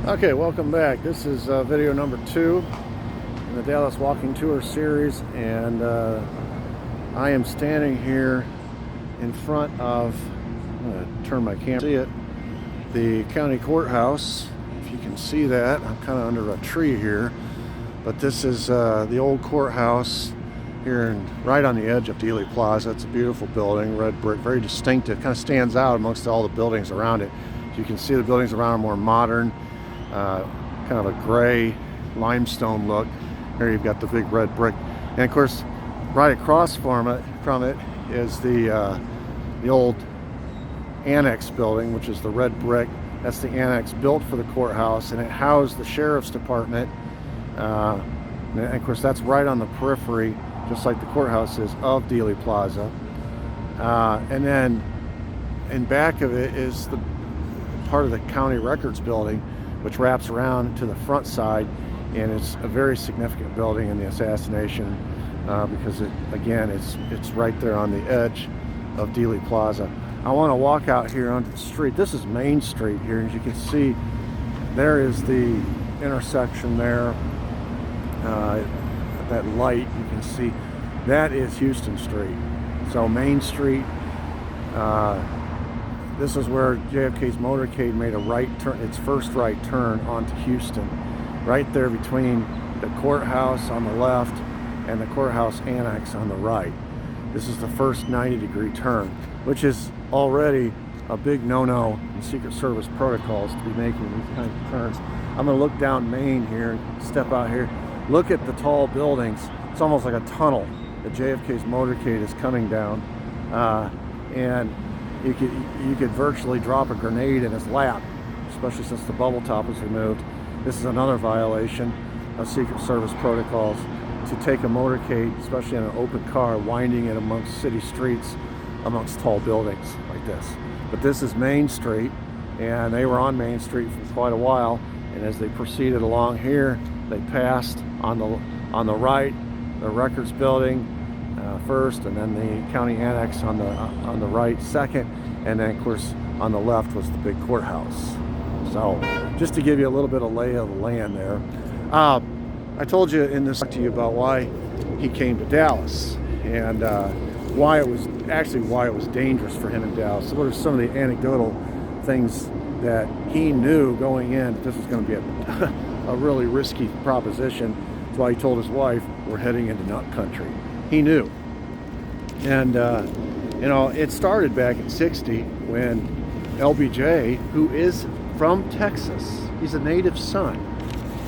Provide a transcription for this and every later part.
Okay, welcome back. This is video number 2 in the Dallas Walking Tour series, and I am standing here in front of, I'm going to turn my camera, see it, the county courthouse. If you can see that, I'm kind of under a tree here, but this is the old courthouse here right on the edge of Dealey Plaza. It's a beautiful building, red brick, very distinctive, kind of stands out amongst all the buildings around it. So you can see the buildings around are more modern. Kind of a gray limestone look. Here you've got the big red brick, and of course right across from it is the old annex building, which is the red brick. That's the annex built for the courthouse, and it housed the sheriff's department, and of course that's right on the periphery, just like the courthouse is, of Dealey Plaza. And then in back of it is the part of the county records building, which wraps around to the front side, and it's a very significant building in the assassination because it's right there on the edge of Dealey Plaza. I want to walk out here onto the street. This is Main Street here. As you can see, there is the intersection there. That light, you can see, that is Houston Street. So Main Street, this is where JFK's motorcade made a right turn, its first right turn onto Houston, right there between the courthouse on the left and the courthouse annex on the right. This is the first 90-degree turn, which is already a big no-no in Secret Service protocols to be making these kinds of turns. I'm going to look down Main here, step out here, look at the tall buildings. It's almost like a tunnel that JFK's motorcade is coming down, and you could virtually drop a grenade in his lap, especially since the bubble top was removed. This is another violation of Secret Service protocols, to take a motorcade, especially in an open car, winding it amongst city streets, amongst tall buildings like this. But this is Main Street, and they were on Main Street for quite a while, and as they proceeded along here, they passed on the right, the records building, first, and then the county annex on the right second, and then of course on the left was the big courthouse. So just to give you a little bit of lay of the land there. I told you in this to you about why he came to Dallas, and why it was dangerous for him in Dallas. So what are some of the anecdotal things that he knew going in that this was going to be a really risky proposition? That's why he told his wife, we're heading into nut country. He knew. And it started back in '60 when LBJ, who is from Texas, he's a native son,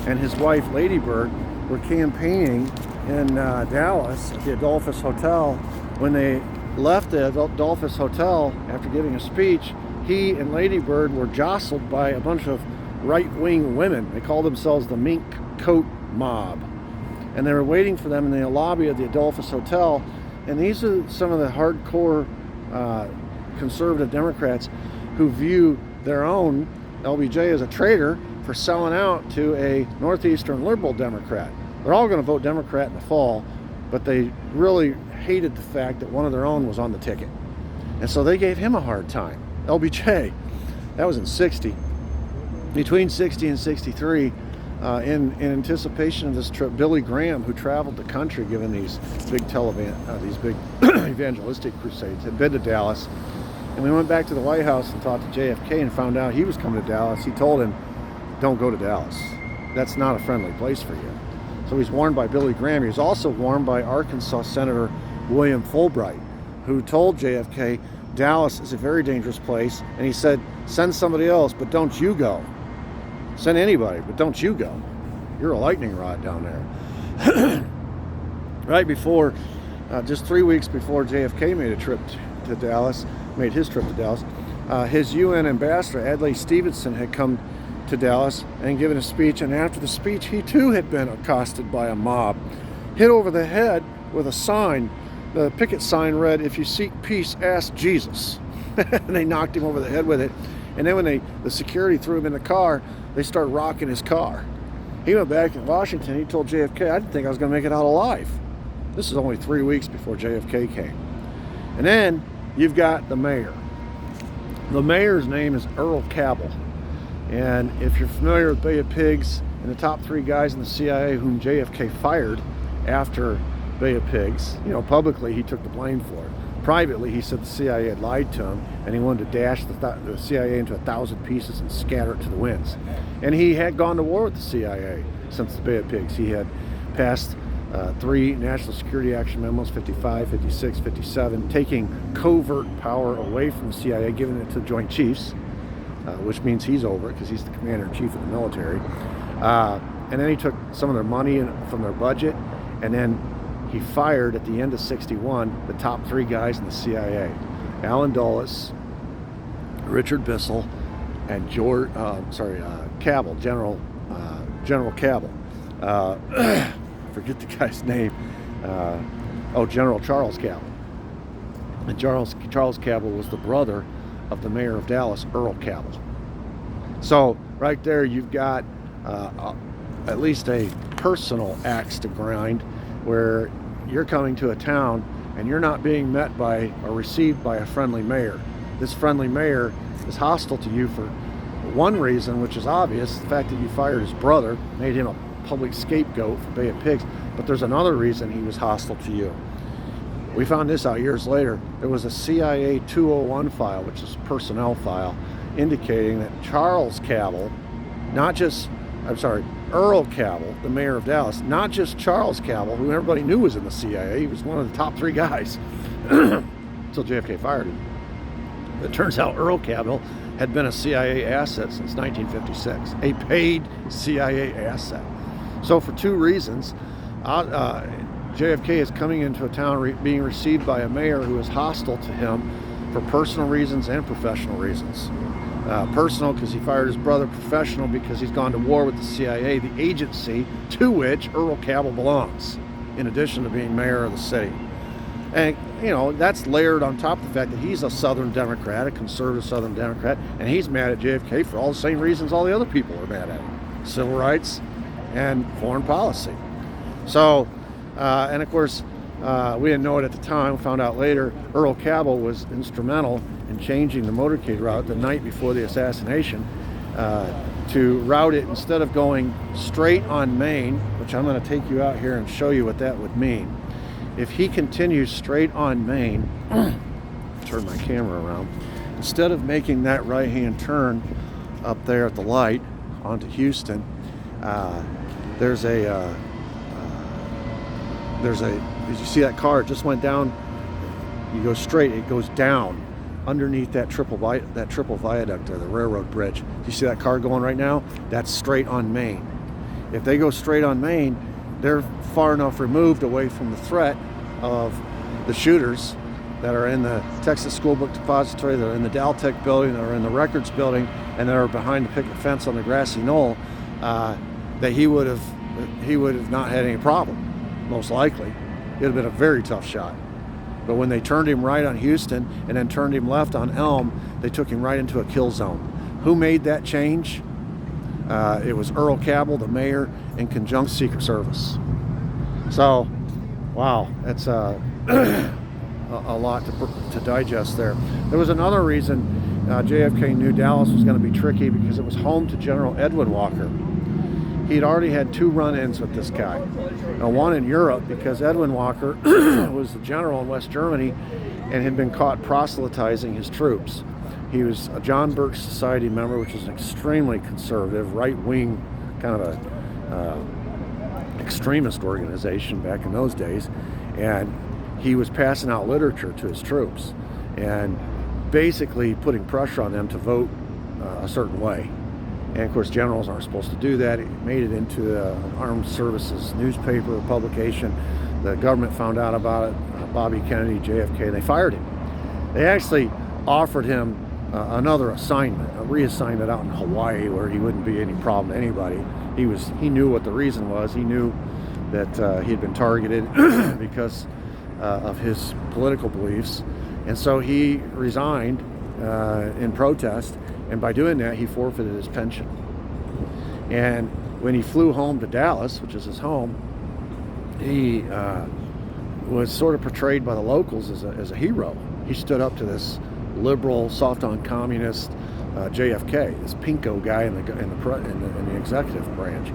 and his wife Lady Bird were campaigning in Dallas at the Adolphus Hotel. When they left the Adolphus Hotel after giving a speech, he and Lady Bird were jostled by a bunch of right-wing women. They called themselves the Mink Coat Mob, and they were waiting for them in the lobby of the Adolphus Hotel. And these are some of the hardcore conservative Democrats who view their own LBJ as a traitor for selling out to a Northeastern liberal Democrat. They're all going to vote Democrat in the fall, but they really hated the fact that one of their own was on the ticket. And so they gave him a hard time. LBJ, that was in '60. Between '60 and '63, in anticipation of this trip, Billy Graham, who traveled the country giving these big these big evangelistic crusades, had been to Dallas. And we went back to the White House and talked to JFK and found out he was coming to Dallas. He told him, don't go to Dallas. That's not a friendly place for you. So he's warned by Billy Graham. He was also warned by Arkansas Senator William Fulbright, who told JFK, Dallas is a very dangerous place. And he said, send somebody else, but don't you go. Send anybody, but don't you go. You're a lightning rod down there. Right before, just 3 weeks before JFK made his trip to Dallas, his UN ambassador, Adlai Stevenson, had come to Dallas and given a speech, and after the speech, he too had been accosted by a mob, hit over the head with a sign. The picket sign read, if you seek peace, ask Jesus. And they knocked him over the head with it. And then when the security threw him in the car, they started rocking his car. He went back to Washington. He told JFK, I didn't think I was going to make it out alive. This is only 3 weeks before JFK came. And then you've got the mayor. The mayor's name is Earl Cabell. And if you're familiar with Bay of Pigs and the top 3 guys in the CIA whom JFK fired after Bay of Pigs, you know, publicly he took the blame for it. Privately, he said the CIA had lied to him and he wanted to dash the CIA into 1,000 pieces and scatter it to the winds. And he had gone to war with the CIA since the Bay of Pigs. He had passed 3 national security action memos, 55, 56, 57, taking covert power away from the CIA, giving it to the Joint Chiefs, which means he's over it because he's the commander-in-chief of the military. And then he took some of their money from their budget, and then he fired at the end of '61 the top 3 guys in the CIA: Allen Dulles, Richard Bissell, and Cabell, General Cabell. Forget the guy's name. General Charles Cabell. And Charles Cabell was the brother of the mayor of Dallas, Earl Cabell. So right there you've got at least a personal axe to grind, where you're coming to a town and you're not being met by or received by a friendly mayor. This friendly mayor is hostile to you for one reason, which is obvious: the fact that you fired his brother made him a public scapegoat for Bay of Pigs. But there's another reason he was hostile to you. We found this out years later. There was a CIA 201 file, which is a personnel file, indicating that Earl Cabell, the mayor of Dallas, not just Charles Cabell, who everybody knew was in the CIA. He was one of the top 3 guys until JFK fired him. It turns out Earl Cabell had been a CIA asset since 1956, a paid CIA asset. So for 2 reasons, JFK is coming into a town being received by a mayor who is hostile to him for personal reasons and professional reasons. Personal because he fired his brother, professional because he's gone to war with the CIA, the agency to which Earl Cabell belongs, in addition to being mayor of the city. And, you know, that's layered on top of the fact that he's a Southern Democrat, a conservative Southern Democrat, and he's mad at JFK for all the same reasons all the other people are mad at him: civil rights and foreign policy. So, and of course, we didn't know it at the time. We found out later Earl Cabell was instrumental in changing the motorcade route the night before the assassination to route it, instead of going straight on Main, which I'm going to take you out here and show you what that would mean. If he continues straight on Main, turn my camera around, instead of making that right-hand turn up there at the light onto Houston, there's a did you see that car? It just went down. You go straight, it goes down underneath that triple viaduct there, the railroad bridge. Do you see that car going right now? That's straight on Main. If they go straight on Main, they're far enough removed away from the threat of the shooters that are in the Texas School Book Depository, that are in the Daltech building, that are in the records building, and that are behind the picket fence on the grassy knoll, that he would have not had any problem, most likely. It would have been a very tough shot. But when they turned him right on Houston and then turned him left on Elm, they took him right into a kill zone. Who made that change? It was Earl Cabell, the mayor, in conjunction with Secret Service. So, wow, that's a lot to digest there. There was another reason JFK knew Dallas was going to be tricky, because it was home to General Edwin Walker. He'd already had 2 run-ins with this guy. Now, one in Europe, because Edwin Walker was the general in West Germany and had been caught proselytizing his troops. He was a John Birch Society member, which is an extremely conservative, right-wing kind of a extremist organization back in those days, and he was passing out literature to his troops and basically putting pressure on them to vote a certain way. And of course, generals aren't supposed to do that. It made it into an armed services newspaper publication. The government found out about it, Bobby Kennedy, JFK, and they fired him. They actually offered him another assignment, a reassignment out in Hawaii, where he wouldn't be any problem to anybody. He knew what the reason was. He knew that he had been targeted because of his political beliefs, and so he resigned in protest. And by doing that, he forfeited his pension. And when he flew home to Dallas, which is his home, he was sort of portrayed by the locals as a hero. He stood up to this liberal, soft on communist JFK, this pinko guy in the executive branch.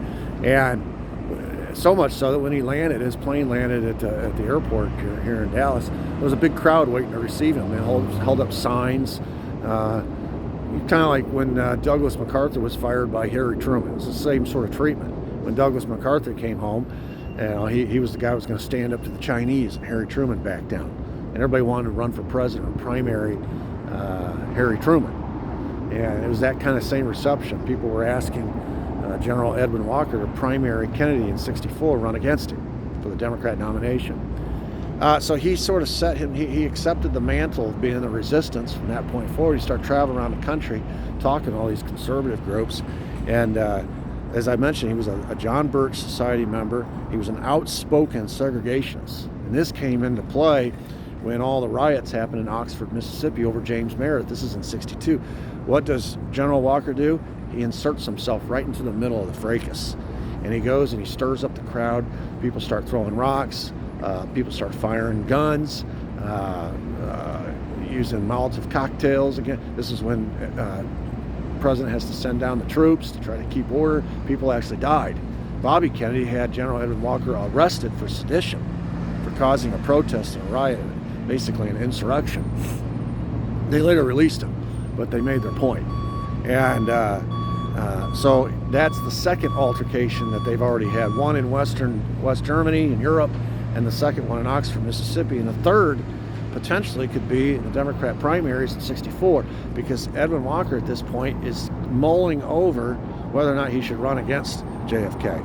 And so much so that when he landed, his plane landed at the airport here in Dallas, there was a big crowd waiting to receive him. They held up signs, kind of like when Douglas MacArthur was fired by Harry Truman. It was the same sort of treatment. When Douglas MacArthur came home, he was the guy who was going to stand up to the Chinese, and Harry Truman backed down. And everybody wanted to run for president, primary Harry Truman. And it was that kind of same reception. People were asking General Edwin Walker to primary Kennedy in '64, run against him for the Democrat nomination. So he sort of he accepted the mantle of being the resistance from that point forward. He started traveling around the country talking to all these conservative groups. And as I mentioned, he was a John Birch Society member. He was an outspoken segregationist. And this came into play when all the riots happened in Oxford, Mississippi over James Merritt. This is in '62. What does General Walker do? He inserts himself right into the middle of the fracas. And he goes and he stirs up the crowd. People start throwing rocks. People start firing guns, using Molotov cocktails. Again, this is when the president has to send down the troops to try to keep order. People actually died. Bobby Kennedy had General Edwin Walker arrested for sedition, for causing a protest and a riot, basically an insurrection. They later released him, but they made their point. And so that's the second altercation that they've already had. One in West Germany in Europe, and the second one in Oxford, Mississippi. And the third potentially could be the Democrat primaries in '64, because Edwin Walker at this point is mulling over whether or not he should run against JFK.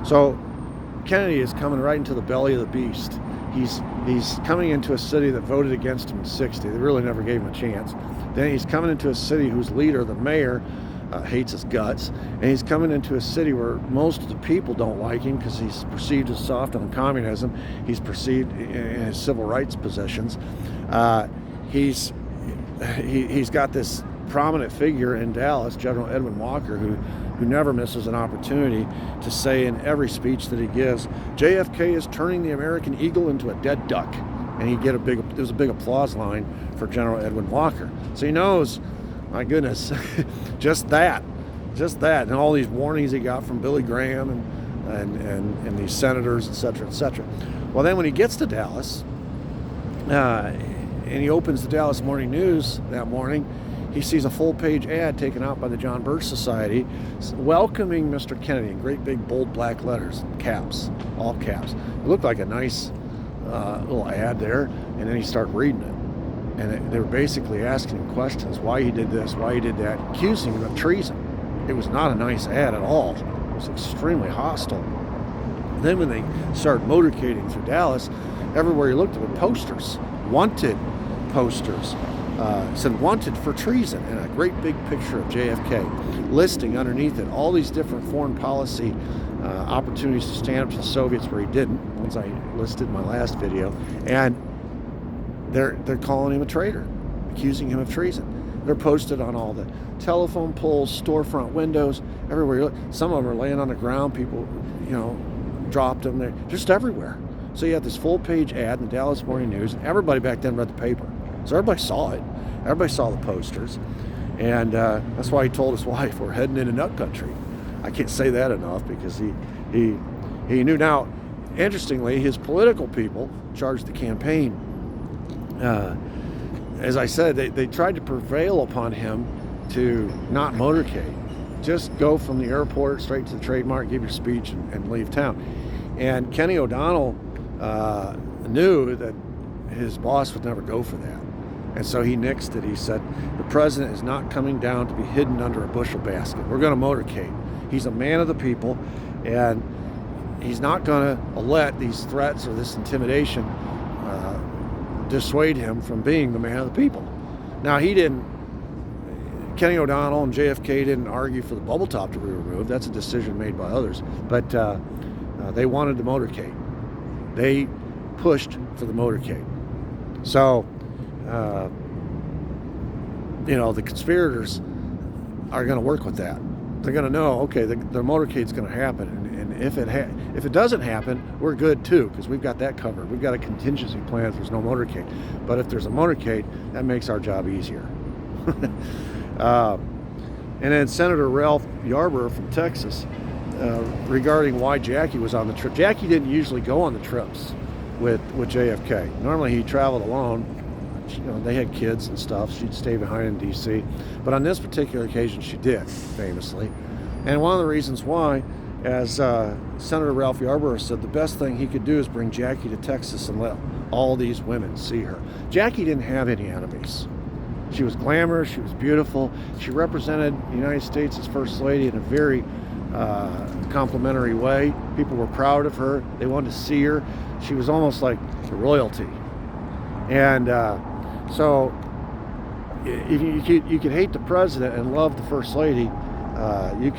So Kennedy is coming right into the belly of the beast. He's coming into a city that voted against him in '60. They really never gave him a chance. Then he's coming into a city whose leader, the mayor, hates his guts, and he's coming into a city where most of the people don't like him because he's perceived as soft on communism. He's perceived in his civil rights positions. He's got this prominent figure in Dallas, General Edwin Walker, who never misses an opportunity to say in every speech that he gives, JFK is turning the American eagle into a dead duck. And there was a big applause line for General Edwin Walker. So he knows, my goodness, just that, and all these warnings he got from Billy Graham and these senators, et cetera, et cetera. Well, then when he gets to Dallas, and he opens the Dallas Morning News that morning, he sees a full-page ad taken out by the John Birch Society welcoming Mr. Kennedy in great big bold black letters, caps, all caps. It looked like a nice little ad there, and then he started reading it. And they were basically asking him questions, why he did this, why he did that, accusing him of treason. It was not a nice ad at all. It was extremely hostile. And then when they started motorcading through Dallas, everywhere you looked, there were posters, wanted posters. Said wanted for treason, and a great big picture of JFK, listing underneath it all these different foreign policy opportunities to stand up to the Soviets where he didn't, ones I listed in my last video, and they're calling him a traitor, accusing him of treason. They're posted on all the telephone poles, storefront windows, everywhere you look. Some of them are laying on the ground. People, dropped them. They're just everywhere. So you have this full-page ad in the Dallas Morning News, and everybody back then read the paper. So everybody saw it. Everybody saw the posters. And that's why he told his wife, we're heading into nut country. I can't say that enough, because he knew. Now, interestingly, his political people charged the campaign. As I said, they tried to prevail upon him to not motorcade. Just go from the airport straight to the trademark, give your speech, and leave town. And Kenny O'Donnell knew that his boss would never go for that. And so he nixed it. He said, the president is not coming down to be hidden under a bushel basket. We're going to motorcade. He's a man of the people, and he's not going to let these threats or this intimidation dissuade him from being the man of the people. Now, Kenny O'Donnell and JFK didn't argue for the bubble top to be removed. That's a decision made by others. But they wanted the motorcade. They pushed for the motorcade. So, the conspirators are going to work with that. They're going to know, okay, the motorcade's going to happen, and if it doesn't happen, we're good too, because we've got that covered. We've got a contingency plan if there's no motorcade. But if there's a motorcade, that makes our job easier. And then Senator Ralph Yarborough from Texas, regarding why Jackie was on the trip. Jackie didn't usually go on the trips with JFK. Normally he traveled alone. They had kids and stuff. She'd stay behind in D.C. But on this particular occasion, she did, famously. And one of the reasons why, as Senator Ralph Yarborough said, the best thing he could do is bring Jackie to Texas and let all these women see her. Jackie didn't have any enemies. She was glamorous. She was beautiful. She represented the United States as First Lady in a very complimentary way. People were proud of her. They wanted to see her. She was almost like royalty. And so you could hate the president and love the First Lady. You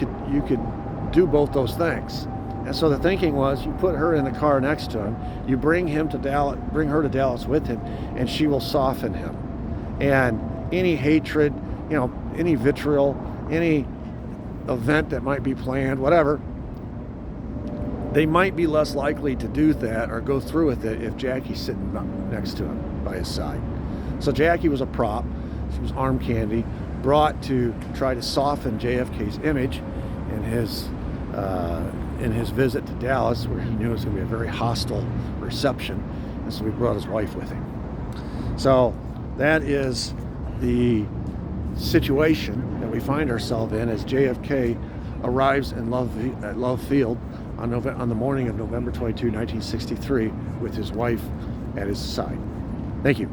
could do both those things. And so the thinking was, you put her in the car next to him, you bring her to Dallas with him, and she will soften him. And any hatred, any vitriol, any event that might be planned, whatever, they might be less likely to do that or go through with it if Jackie's sitting next to him by his side. So Jackie was a prop. She was arm candy, brought to try to soften JFK's image in his visit to Dallas, where he knew it was going to be a very hostile reception, and so he brought his wife with him. So that is the situation that we find ourselves in as JFK arrives at Love Field on the morning of November 22, 1963, with his wife at his side. Thank you.